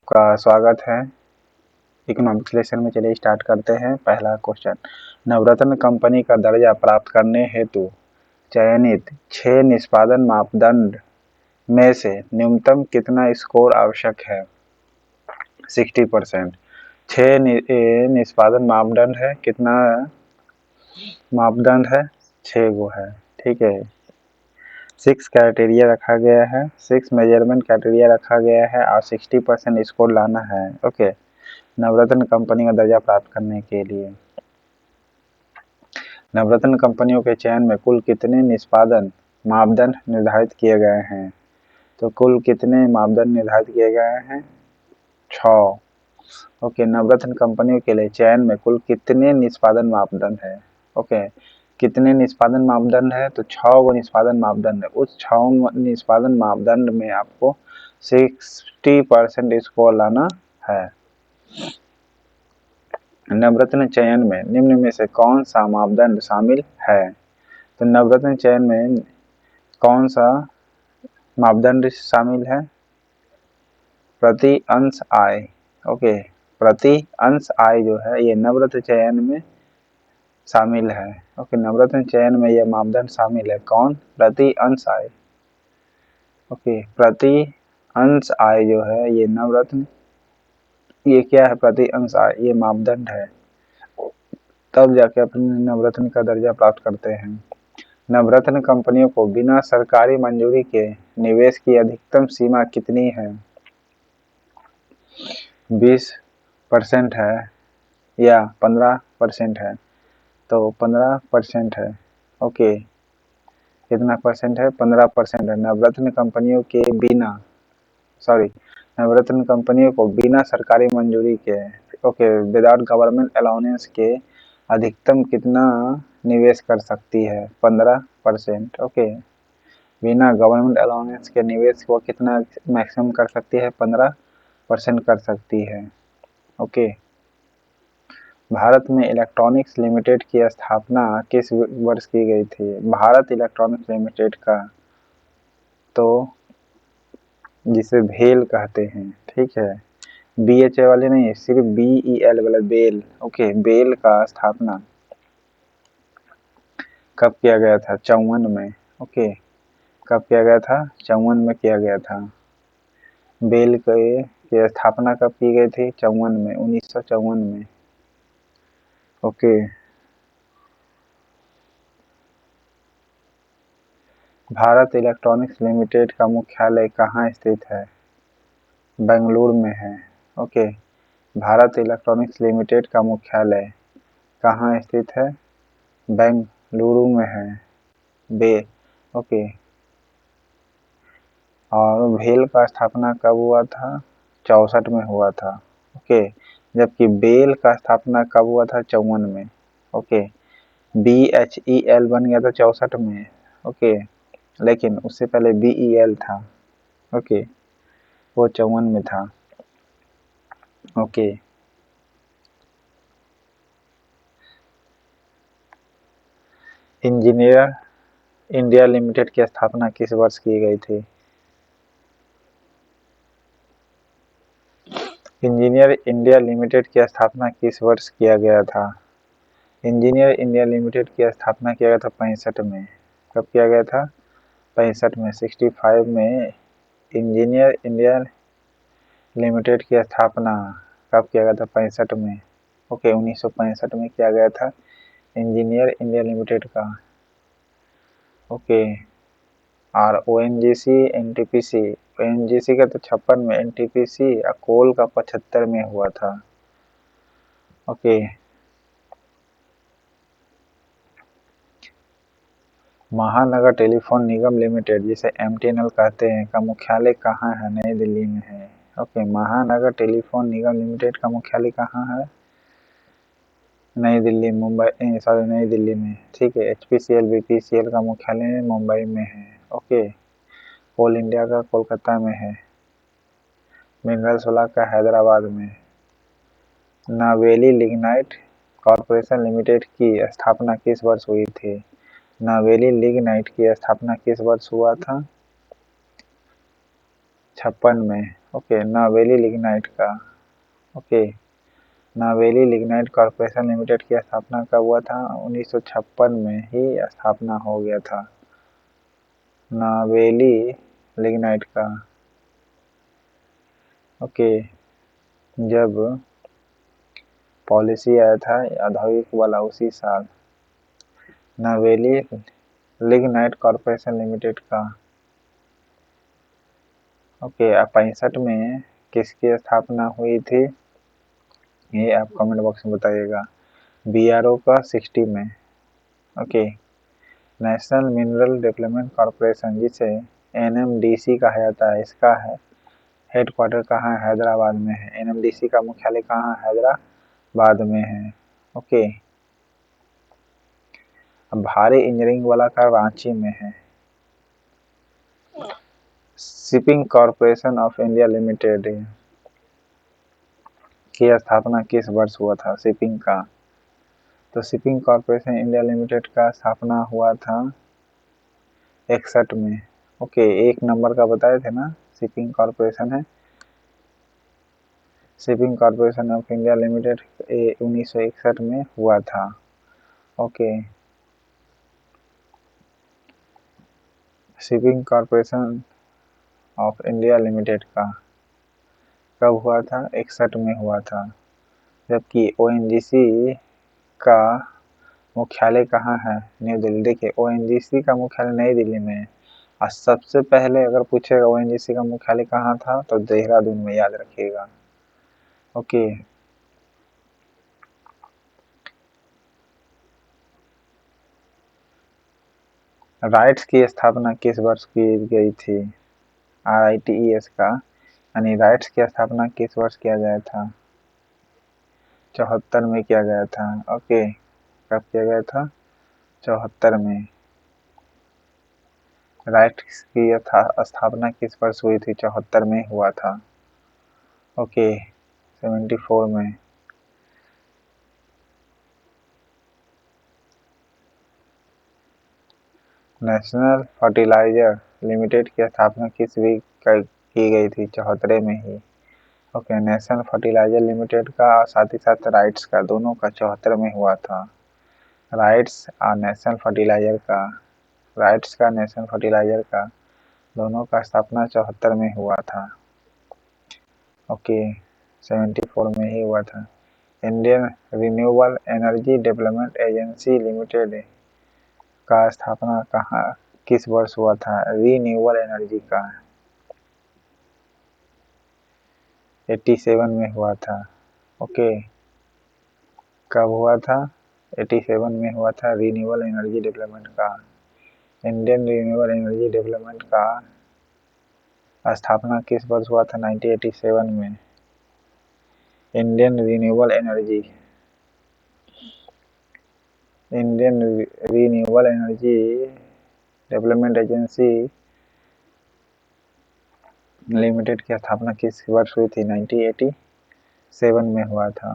आपका स्वागत है इकोनॉमिक्स लेसन में। चलिए स्टार्ट करते हैं। पहला क्वेश्चन, नवरत्न कंपनी का दर्जा प्राप्त करने हेतु चयनित 6 निष्पादन मापदंड में से न्यूनतम कितना स्कोर आवश्यक है? 60%। 6 निष्पादन मापदंड है, कितना मापदंड है? 6 गो है, ठीक है। 6 क्राइटेरिया रखा गया है, 6 मेजरमेंट क्राइटेरिया रखा गया है और 60% स्कोर लाना है। ओके, नवरत्न कंपनी का दर्जा प्राप्त करने के लिए नवरत्न कंपनियों के चयन में कुल कितने निष्पादन मापदंड निर्धारित किए गए हैं? तो कुल कितने मापदंड निर्धारित किए गए हैं? 6। ओके, नवरत्न कंपनियों के लिए चयन में कुल कितने निष्पादन मापदंड है? ओके, कितने निष्पादन मापदंड है? तो 6 गो निष्पादन मापदंड है। उस 6 निष्पादन मापदंड में आपको 60% स्कोर लाना है। नवरत्न चयन में निम्न में से कौन सा मापदंड शामिल है? तो नवरत्न चयन में कौन सा मापदंड शामिल है? प्रति अंश आय। ओके, प्रति अंश आय जो है ये नवरत्न चयन में शामिल है। ओके, नवरत्न चयन में यह मापदंड शामिल है। कौन? प्रति अंश आय। ओके, प्रति अंश आय जो है ये नवरत्न, ये क्या है? प्रति अंश आय ये मापदंड है, तब जाके अपने नवरत्न का दर्जा प्राप्त करते हैं। नवरत्न कंपनियों को बिना सरकारी मंजूरी के निवेश की अधिकतम सीमा कितनी है? 20% है या 15% है? तो 15% है। ओके, कितना परसेंट है? 15% है। नवरत्न कंपनियों के बिना नवरत्न कंपनियों को बिना सरकारी मंजूरी के, ओके, विदाउट गवर्नमेंट अलाउंस के अधिकतम कितना निवेश कर सकती है? 15%। ओके, बिना गवर्नमेंट अलाउंस के निवेश को कितना मैक्सिमम कर सकती है? 15% कर सकती है। ओके, भारत में इलेक्ट्रॉनिक्स लिमिटेड की स्थापना किस वर्ष की गई थी? भारत इलेक्ट्रॉनिक्स लिमिटेड का, तो जिसे भेल कहते हैं, ठीक है, BHA वाले नहीं, सिर्फ BEL वाला, बेल। ओके, बेल का स्थापना कब किया गया था? 54 में। ओके, कब किया गया था? 54 में किया गया था। बेल की स्थापना कब की गई थी? 54 में, 1954 में। ओके, भारत इलेक्ट्रॉनिक्स लिमिटेड का मुख्यालय कहाँ स्थित है? बेंगलुरु में है। ओके, भारत इलेक्ट्रॉनिक्स लिमिटेड का मुख्यालय कहाँ स्थित है? बेंगलुरु में है। ओके, और भेल का स्थापना कब हुआ था? 64 में हुआ था। ओके, जबकि बेल का स्थापना कब हुआ था? 54 में। ओके, BHEL बन गया था 64 में। ओके, लेकिन उससे पहले BEL था। ओके, वो 54 में था। ओके, इंजीनियर इंडिया लिमिटेड की स्थापना किस वर्ष की गई थी? इंजीनियर इंडिया लिमिटेड की स्थापना किस वर्ष किया गया था? इंजीनियर इंडिया लिमिटेड की स्थापना किया गया था 65 में। कब किया गया था? 65 में, 65 में इंजीनियर इंडिया लिमिटेड की स्थापना कब किया गया था? 65 में। ओके, 1965 में किया गया था इंजीनियर इंडिया लिमिटेड का। ओके, और ONGC NTPC, ONGC का तो 56 में, NTPC कोल का 75 में हुआ था। ओके, महानगर टेलीफोन निगम लिमिटेड, जिसे MTNL कहते हैं, का मुख्यालय कहाँ है? नई दिल्ली में है। ओके, महानगर टेलीफोन निगम लिमिटेड का मुख्यालय कहाँ है? नई दिल्ली, नई दिल्ली में, ठीक है। HPCL BPCL का मुख्यालय मुंबई में है। ओके, कोल इंडिया का कोलकाता में है। मिनरल सोलर का हैदराबाद में। नावेली लिग्नाइट कॉरपोरेशन लिमिटेड की स्थापना किस वर्ष हुई थी? नावेली लिग्नाइट की स्थापना किस वर्ष हुआ था? 1956 में। ओके, नावेली लिग्नाइट का, okay, Navelim lignite corporation limited की स्थापना कब हुआ था? 1956 में ही स्थापना हो गया था नावेली लिग्नाइट का। ओके, जब पॉलिसी आया था औद्योगिक वाला उसी साल नावेली लिग्नाइट कॉरपोरेशन लिमिटेड का। ओके, 65 में किसकी स्थापना हुई थी? ये आप कमेंट बॉक्स में बताइएगा। बीआरओ का 60 में। Okay, national mineral development corporation जिसे एनएमडीसी कहा जाता है, इसका है हेडक्वार्टर कहाँ है? हैदराबाद में है। एनएमडीसी का मुख्यालय कहाँ है? हैदराबाद में है। ओके, अब भारी इंजीनियरिंग वाला का रांची में है। Shipping corporation of India limited की स्थापना किस वर्ष हुआ था? शिपिंग का, तो शिपिंग कॉरपोरेशन इंडिया लिमिटेड का स्थापना हुआ था 61 में। ओके, एक नंबर का बताए थे ना, शिपिंग कॉरपोरेशन है। Shipping corporation of India limited 1961 में हुआ था। Okay, shipping corporation of India limited का कब हुआ था? 61 में हुआ था। जबकि ओएनजीसी का मुख्यालय कहाँ है? न्यू दिल्ली। देखिए, ओएनजीसी का मुख्यालय नई दिल्ली में है। और सबसे पहले अगर पूछेगा ओएनजीसी का मुख्यालय कहाँ था, तो देहरादून में, याद रखिएगा। ओके, राइट्स की स्थापना किस वर्ष की गई थी? RITES का यानी राइट्स की स्थापना किस वर्ष किया गया था? 74 में किया गया था। ओके, कब किया गया था? 74 में। राइट्स की स्थापना किस वर्ष हुई थी? 74 में हुआ था। ओके, 74 में। नेशनल फर्टिलाइजर लिमिटेड की स्थापना किस वीक की गई थी? 74 में ही। ओके, नेशनल फर्टिलाइजर लिमिटेड का और साथ ही साथ राइट्स का, दोनों का 74 में हुआ था। राइट्स और नेशनल फर्टिलाइजर का, राइट्स का, नेशनल फर्टिलाइजर का, दोनों का स्थापना 74 में हुआ था। ओके, 74 में ही हुआ था। Indian renewable energy development agency limited का स्थापना कहाँ, किस वर्ष हुआ था? रिन्यूएबल एनर्जी का 87 में हुआ था। ओके, कब हुआ था? 87 में हुआ था रिन्यूएबल एनर्जी डेवलपमेंट का। इंडियन रिन्यूएबल एनर्जी डेवलपमेंट का स्थापना किस वर्ष हुआ था? 1987 में। Indian renewable energy development agency limited की स्थापना किस वर्ष हुई थी? 1987 में हुआ था।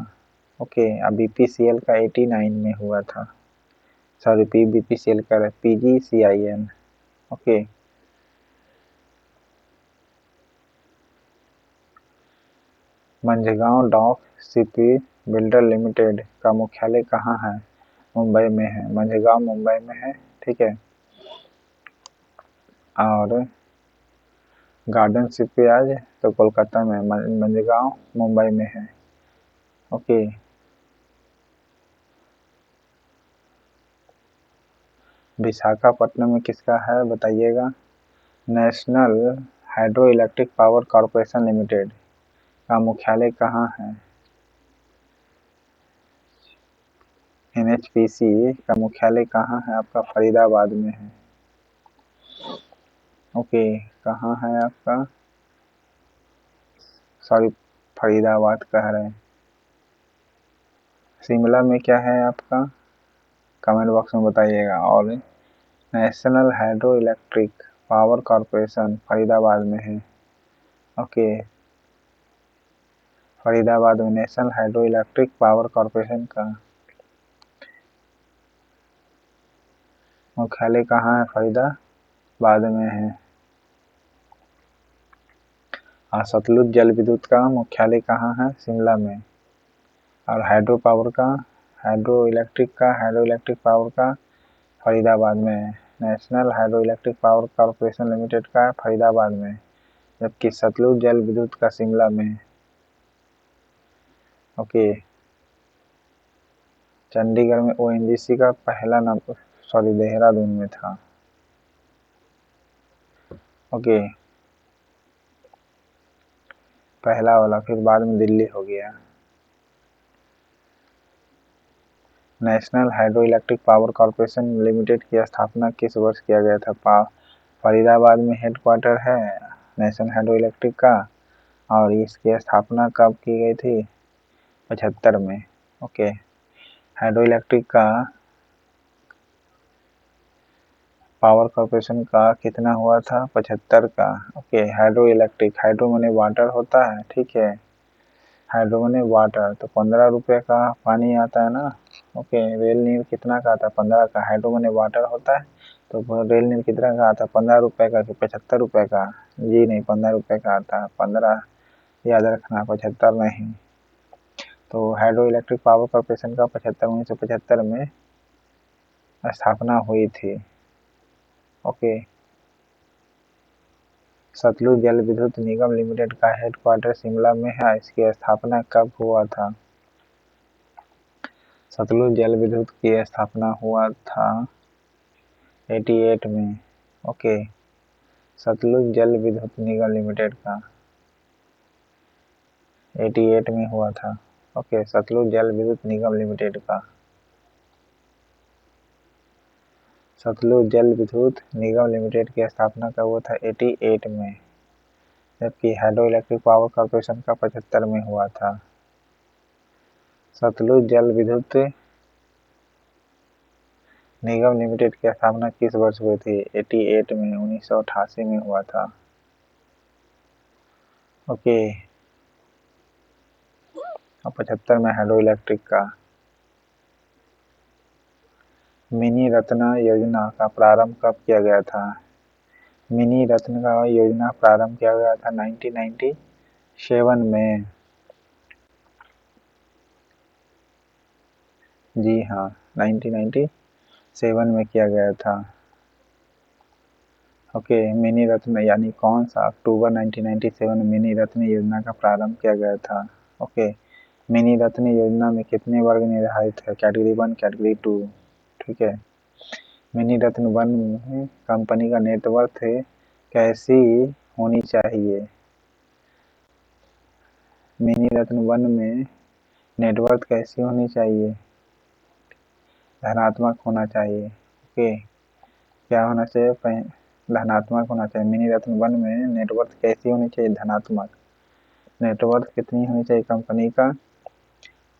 ओके, अब BPCL का 89 में हुआ था। सॉरी, BPCL का PGCIL। Okay, Mazagon dock ship builder limited का मुख्यालय कहाँ है? मुंबई में है। मंझगांव मुंबई में है, ठीक है। और गार्डन शिपयार्ड तो कोलकाता में, मंझगांव मुंबई में है। ओके, विशाखापट्टनम में किसका है बताइएगा? National hydro electric power corporation limited का मुख्यालय कहाँ है? NHPC का मुख्यालय कहाँ है आपका? फरीदाबाद में है। ओके, कहाँ है आपका? सॉरी, फरीदाबाद कह रहे हैं। शिमला में क्या है आपका? कमेंट बॉक्स में बताइएगा। और national hydro electric power corporation Faridabad में है। ओके, फरीदाबाद में national hydro electric power corporation का मुख्यालय कहाँ है? फरीदाबाद में है। सतलुज जल विद्युत का मुख्यालय कहाँ है? शिमला में। और हाइड्रो इलेक्ट्रिक पावर का फरीदाबाद में। National hydro electric power corporation limited का फरीदाबाद में, जबकि सतलुज जल विद्युत का शिमला में। ओके। चंडीगढ़ में ओएनजीसी का पहला देहरादून में था। ओके, पहला वाला, फिर बाद में दिल्ली हो गया। National hydro electric power corporation limited की स्थापना किस वर्ष किया गया था? फरीदाबाद में हेडक्वार्टर है नेशनल हाइड्रो इलेक्ट्रिक का, और इसकी स्थापना कब की गई थी? 75 में। ओके। हाइड्रो इलेक्ट्रिक का पावर कॉर्पोरेशन का कितना हुआ था? 75 का। ओके। हाइड्रो इलेक्ट्रिक, हाइड्रो माने वाटर होता है, ठीक है, हाइड्रो माने वाटर, तो 15 रुपये का पानी आता है ना। ओके। रेल नीर कितना का आता है? 15 का। हाइड्रो माने वाटर होता है, तो रेल नीर कितना का आता है? 15 रुपये का कि 75 रुपये का? जी नहीं, 15 रुपये का आता है। 15 याद रखना, 75 नहीं। तो हाइड्रो इलेक्ट्रिक पावर कॉर्पोरेशन का 1975 में स्थापना हुई थी। ओके। सतलुज जल विद्युत निगम लिमिटेड का हेडक्वार्टर शिमला में है। इसकी स्थापना कब हुआ था? सतलुज जल विद्युत की स्थापना हुआ था 88 में। ओके। सतलुज जल विद्युत निगम लिमिटेड का 88 में हुआ था। ओके। सतलुज जल विद्युत निगम लिमिटेड का, सतलुज जल विद्युत निगम लिमिटेड की स्थापना कब हुआ था? 88 में। जबकि हाइड्रो इलेक्ट्रिक पावर कॉर्पोरेशन का 75 में हुआ था। सतलुज जल विद्युत निगम लिमिटेड की स्थापना किस वर्ष हुई थी? 88 में, 1988 में हुआ था। ओके। और 75 में हाइड्रो इलेक्ट्रिक का। मिनी रत्न योजना का प्रारंभ कब किया गया था? मिनी रत्न का योजना प्रारंभ किया गया था 1997 में। जी हाँ, 1997 में किया गया था। ओके। मिनी रत्न यानी कौन सा? अक्टूबर 1997 में मिनी रत्न योजना का प्रारंभ किया गया था। ओके। मिनी रत्न योजना में कितने वर्ग निर्धारित है? कैटेगरी 1, कैटेगरी 2, ठीक है। मिनी रत्न 1 में कंपनी का नेटवर्थ कैसी होनी चाहिए? मिनी रत्न 1 में नेटवर्थ कैसी होनी चाहिए? धनात्मक होना चाहिए। ओके। क्या होना चाहिए? धनात्मक होना चाहिए। मिनी रत्न 1 में नेटवर्थ कैसी होनी चाहिए? धनात्मक। नेटवर्थ कितनी होनी चाहिए कंपनी का?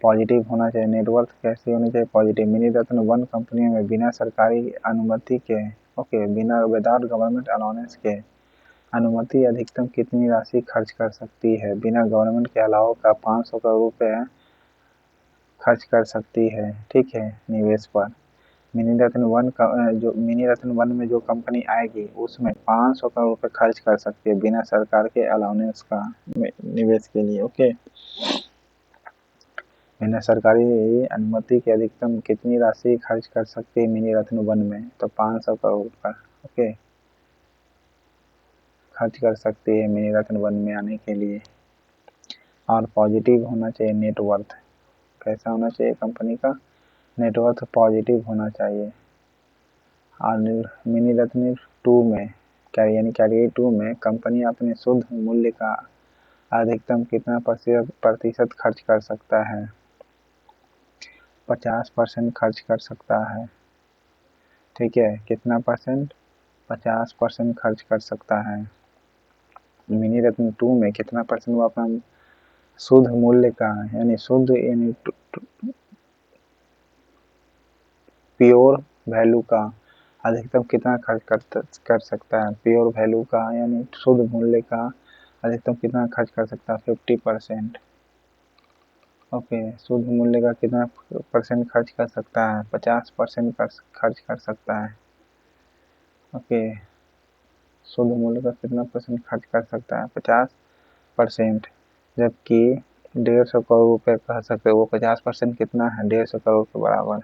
पॉजिटिव होना चाहिए। नेटवर्थ कैसी होनी चाहिए? पॉजिटिव। मिनी रत्न 1 कंपनियों में बिना सरकारी अनुमति के, ओके, बिना विदाउट गवर्नमेंट अलाउंस के अनुमति अधिकतम कितनी राशि खर्च कर सकती है? बिना गवर्नमेंट के अलावा का 500 करोड़ रुपये खर्च कर सकती है, ठीक है, निवेश पर। मिनी रत्न 1 का जो मिनी रत्न 1 में जो कंपनी आएगी उसमें 500 करोड़ रुपये खर्च कर सकती है बिना सरकार के अलाउंस का निवेश के लिए। ओके। बिना सरकारी अनुमति के अधिकतम कितनी राशि खर्च कर सकती है मिनी रत्न 1 में? तो 500 करोड़ रुपये, ओके, खर्च कर सकती है मिनी रत्न 1 में आने के लिए। और पॉजिटिव होना चाहिए नेटवर्थ। कैसा होना चाहिए कंपनी का? नेटवर्थ पॉजिटिव होना चाहिए। और मिनी रत्न 2 में क्या यानी कैटेगरी 2 में कंपनी अपने शुद्ध मूल्य का अधिकतम कितना प्रतिशत खर्च कर सकता है? 50% खर्च कर सकता है, ठीक है। कितना परसेंट? 50% खर्च कर सकता है। मिनी रत्न 2 में कितना परसेंट वो अपना शुद्ध मूल्य का यानी शुद्ध यानी प्योर वैल्यू का अधिकतम कितना खर्च कर सकता है? प्योर वैल्यू का यानी शुद्ध मूल्य का अधिकतम कितना खर्च कर सकता है? 50%। ओके। शुद्ध मूल्य का कितना परसेंट खर्च कर सकता है? 50% खर्च कर सकता है। ओके। शुद्ध मूल्य का कितना परसेंट खर्च कर सकता है? 50 50%, जबकि 150 करोड़ रुपए कह सकते हो, वो 50% कितना है, 150 करोड़ के बराबर।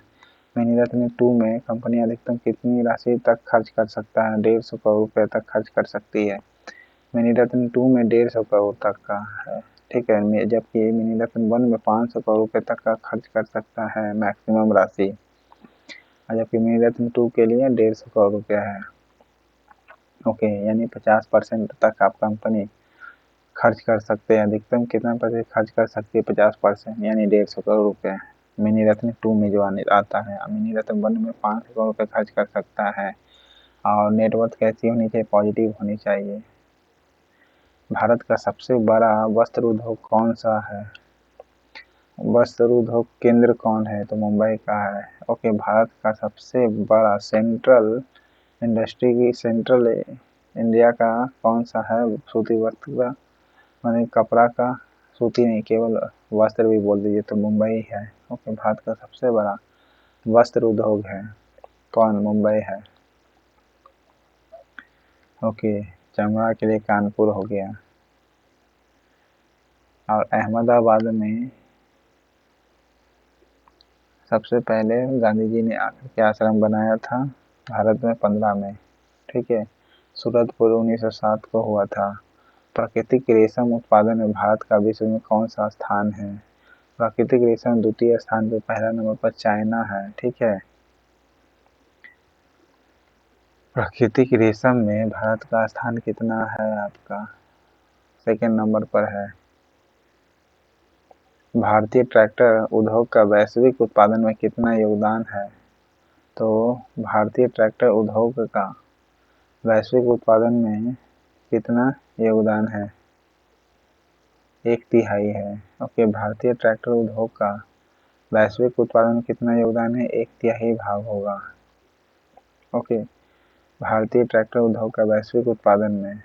मणिरत्न 2 में कंपनी अधिकतम कितनी राशि तक खर्च कर सकता है, 150 करोड़ रुपए तक खर्च कर सकती है। मणिरत्न 2 में 150 करोड़ तक का है, ठीक है, जबकि मणिरत्न 1 में 500 करोड़ रुपए तक का खर्च कर सकता है मैक्सिमम राशि, जबकि मणिरत्न 2 के लिए 150 करोड़ रुपया है। ओके, यानी 50% तक आप कंपनी खर्च कर सकते हैं। अधिकतम कितना % खर्च कर सकती है, 50%, यानी 150 करोड़ रुपए। मणिरत्न 2 में जो आता है, मणिरत्न 1 में 500 करोड़ रुपए खर्च कर सकता है। और नेटवर्थ कैसी होनी चाहिए, पॉजिटिव होनी चाहिए। भारत का सबसे बड़ा वस्त्र उद्योग कौन सा है, वस्त्र उद्योग केंद्र कौन है, तो मुंबई का है। ओके, भारत का सबसे बड़ा सेंट्रल इंडिया का कौन सा है, सूती वस्त्र का, माने कपड़ा का, सूती नहीं, केवल वस्त्र भी बोल दीजिए तो मुंबई है। ओके, भारत का सबसे बड़ा वस्त्र उद्योग है कौन, मुंबई है। ओके, चमड़ा के लिए कानपुर हो गया। और अहमदाबाद में सबसे पहले गांधी जी ने आकर के आश्रम बनाया था, भारत में 15 में, ठीक है। सूरतपुर 1907 को हुआ था। प्राकृतिक रेशम उत्पादन में भारत का विश्व में कौन सा स्थान है, प्राकृतिक रेशम द्वितीय स्थान पे, पहला नंबर पर चाइना है, ठीक है। प्राकृतिक रेशम में भारत का स्थान कितना है, आपका सेकंड नंबर पर है। भारतीय ट्रैक्टर उद्योग का वैश्विक उत्पादन में कितना योगदान है, तो भारतीय ट्रैक्टर उद्योग का वैश्विक उत्पादन में कितना योगदान है, 1/3 है। ओके, भारतीय ट्रैक्टर उद्योग का वैश्विक उत्पादन में कितना योगदान है, 1/3 भाग होगा। ओके, भारतीय ट्रैक्टर उद्योग का वैश्विक उत्पादन में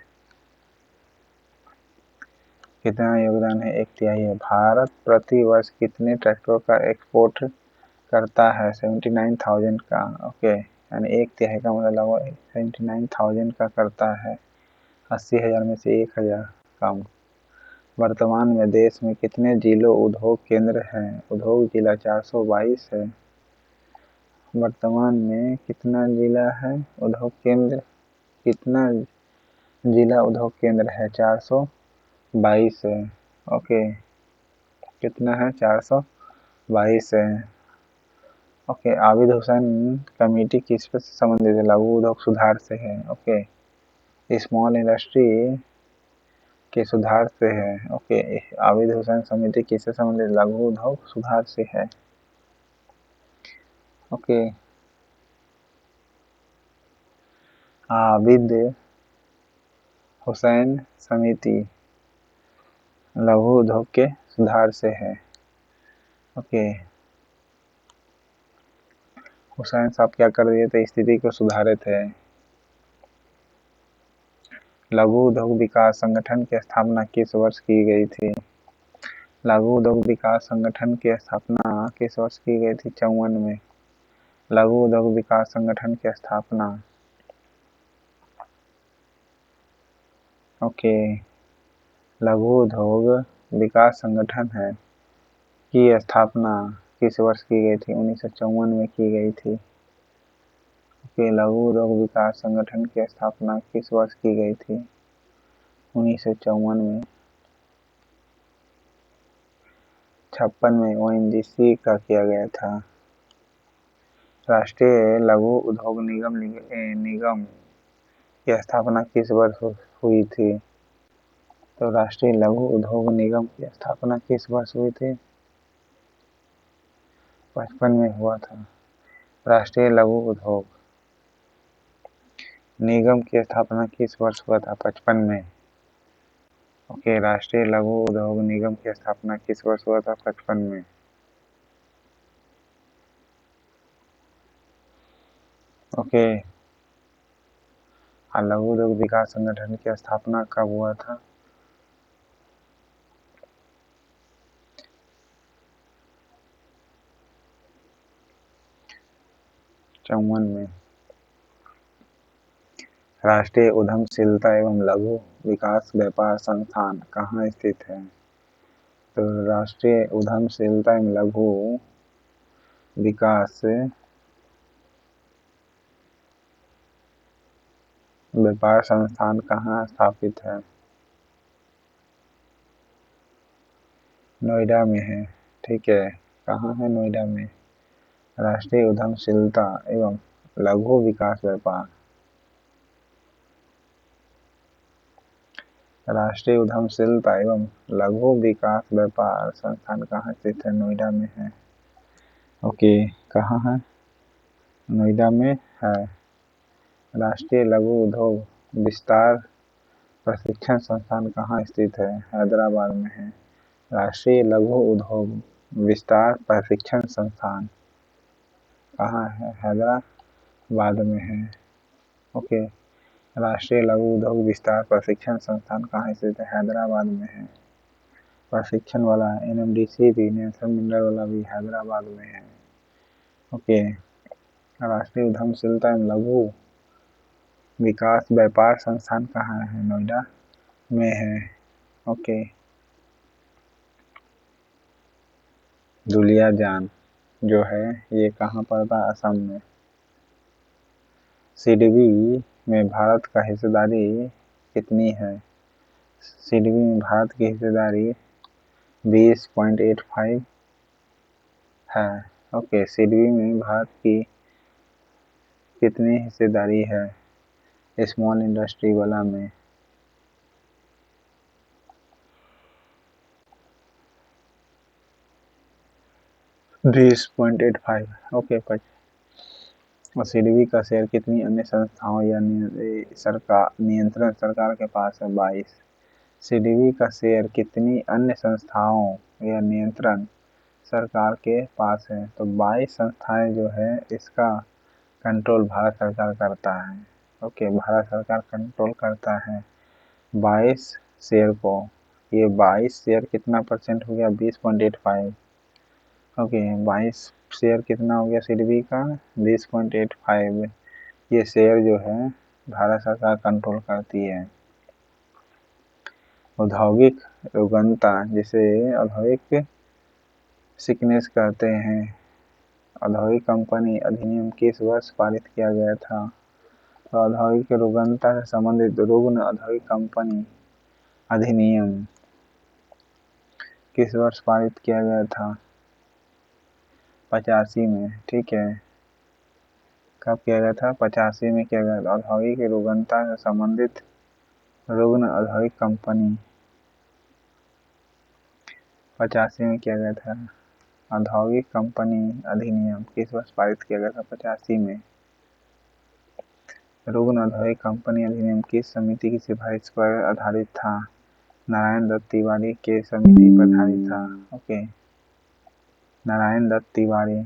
कितना योगदान है, 1/3 है। भारत प्रति वर्ष कितने ट्रैक्टरों का एक्सपोर्ट करता है, 79,000 का। ओके, यानी 1/3 का मतलब लगभग 79,000 का करता है, 80,000 में से 1,000 कम। वर्तमान में देश में कितने जिलों उद्योग केंद्र हैं, उद्योग जिला 422 है। वर्तमान में कितना जिला है उद्योग केंद्र, कितना जिला उद्योग केंद्र है, 422 है। ओके, कितना है, 422 है। ओके, आबिद हुसैन कमेटी किस पे संबंधित है, लघु उद्योग सुधार से है। ओके, स्मॉल इंडस्ट्री के सुधार से है। ओके, आबिद हुसैन समिति किससे संबंधित, लघु उद्योग सुधार से है। ओके, आबिद हुसैन समिति लघु उद्योग के सुधार से है। ओके, हुसैन साहब क्या कर दिए थे, स्थिति को सुधारे थे। लघु उद्योग विकास संगठन की स्थापना किस वर्ष की गई थी, लघु उद्योग विकास संगठन की स्थापना किस वर्ष की गई थी, 54 में। लघु उद्योग विकास संगठन की स्थापना, ओके, लघु उद्योग विकास संगठन है की स्थापना किस वर्ष की गई थी, 1954 में की गई थी। ओके, लघु उद्योग विकास संगठन की स्थापना किस वर्ष की गई थी, 1954 में। 56 में ONGC का किया गया था। राष्ट्रीय लघु उद्योग निगम की स्थापना किस वर्ष हुई थी, तो राष्ट्रीय लघु उद्योग निगम की स्थापना किस वर्ष हुई थी, 55 में हुआ था। राष्ट्रीय लघु उद्योग निगम की स्थापना किस वर्ष हुआ था, 55 में। ओके, राष्ट्रीय लघु उद्योग निगम की स्थापना किस वर्ष हुआ था, 55 में। ओके, लघु उद्योग विकास संगठन की स्थापना कब हुआ था, 54 में। राष्ट्रीय उद्यमशीलता एवं लघु विकास व्यापार संस्थान कहाँ स्थित है? तो राष्ट्रीय उद्यमशीलता एवं लघु विकास व्यापार संस्थान कहाँ स्थापित है? नोएडा में है। ठीक है, कहाँ है? नोएडा में। राष्ट्रीय उद्यमशीलता एवं लघु विकास व्यापार, राष्ट्रीय उद्यमशीलता एवं लघु विकास व्यापार संस्थान कहाँ स्थित है? नोएडा में है। ओके, कहाँ है? नोएडा में है। राष्ट्रीय लघु उद्योग विस्तार प्रशिक्षण संस्थान कहाँ स्थित है? हैदराबाद में है। राष्ट्रीय लघु उद्योग विस्तार प्रशिक्षण संस्थान कहाँ है? हैदराबाद में है। ओके, राष्ट्रीय लघु उद्योग विस्तार प्रशिक्षण संस्थान कहाँ स्थित है? हैदराबाद में है। प्रशिक्षण वाला NMDC भी, नेशनल मंडल वाला भी हैदराबाद में है। ओके, राष्ट्रीय उद्यमशीलता एवं लघु विकास व्यापार संस्थान कहाँ है? नोएडा में है। ओके, दुलियाजान जो है ये कहाँ पड़ता है? असम में। CDB में भारत का हिस्सेदारी कितनी है? CDB में भारत की हिस्सेदारी 20.85 है। ओके, CDB में भारत की कितनी हिस्सेदारी है? स्मॉल इंडस्ट्री वाला में। ओके, और CDB का शेयर कितनी अन्य संस्थाओं या नियंत्रण सरकार के पास है? 22। CDB का शेयर कितनी अन्य संस्थाओं या नियंत्रण सरकार के पास है? तो 22 संस्थाएं जो है इसका कंट्रोल भारत सरकार करता है। ओके, भारत सरकार कंट्रोल करता है 22 शेयर को। ये 22 शेयर कितना परसेंट हो गया? 20.85। ओके, 22 शेयर कितना हो गया CDB का? 20.85। ये शेयर जो है भारत सरकार कंट्रोल करती है। औद्योगिक रुग्णता जिसे औद्योगिक सिकनेस कहते हैं, औद्योगिक कंपनी अधिनियम किस वर्ष पारित किया गया था? तो औद्योगिक रुग्णता से संबंधित रुग्ण औद्योगिक कंपनी अधिनियम किस वर्ष पारित किया गया था? 85 में। ठीक है, कब किया गया था? 85 में किया गया था। औद्योगिक रुग्णता से संबंधित रुग्ण औद्योगिक कंपनी 85 में किया गया था। औद्योगिक कंपनी अधिनियम किस वर्ष पारित किया गया था? 85 में। रुग्ण औद्योगिक कंपनी अधिनियम किस समिति की सिफारिश पर आधारित था? नारायण दत्त तिवारी के समिति पर आधारित था। ओके, नारायण दत्त तिवारी।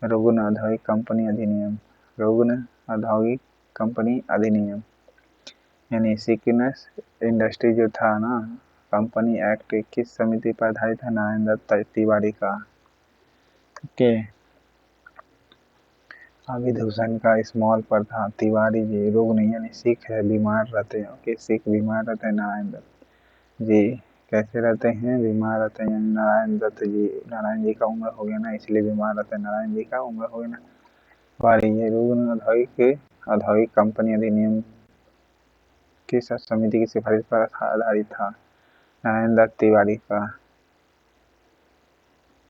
रुग्ण औद्योगिक कंपनी अधिनियम, रुग्ण औद्योगिक कंपनी अधिनियम यानी सिकनेस इंडस्ट्री जो था ना, कंपनी एक्ट किस समिति पर आधारित है? नारायण दत्त तिवारी का। ओके, अभिदूषण का स्मॉल पर था। तिवारी जी रुग्ण यानी सिख है, बीमार रहते हैं। ओके, सिख बीमार रहते हैं। नारायण दत्त जी कैसे रहते हैं? बीमार रहते हैं। यानी नारायण दत्त जी, नारायण जी का उम्र हो गया ना, इसलिए बीमार रहते हैं। नारायण जी का उम्र हो गया ना। तिवारी ये रुग्ण औद्योगिक कंपनी अधिनियम किस समिति की सिफारिश पर आधारित था? नारायण दत्त तिवारी का।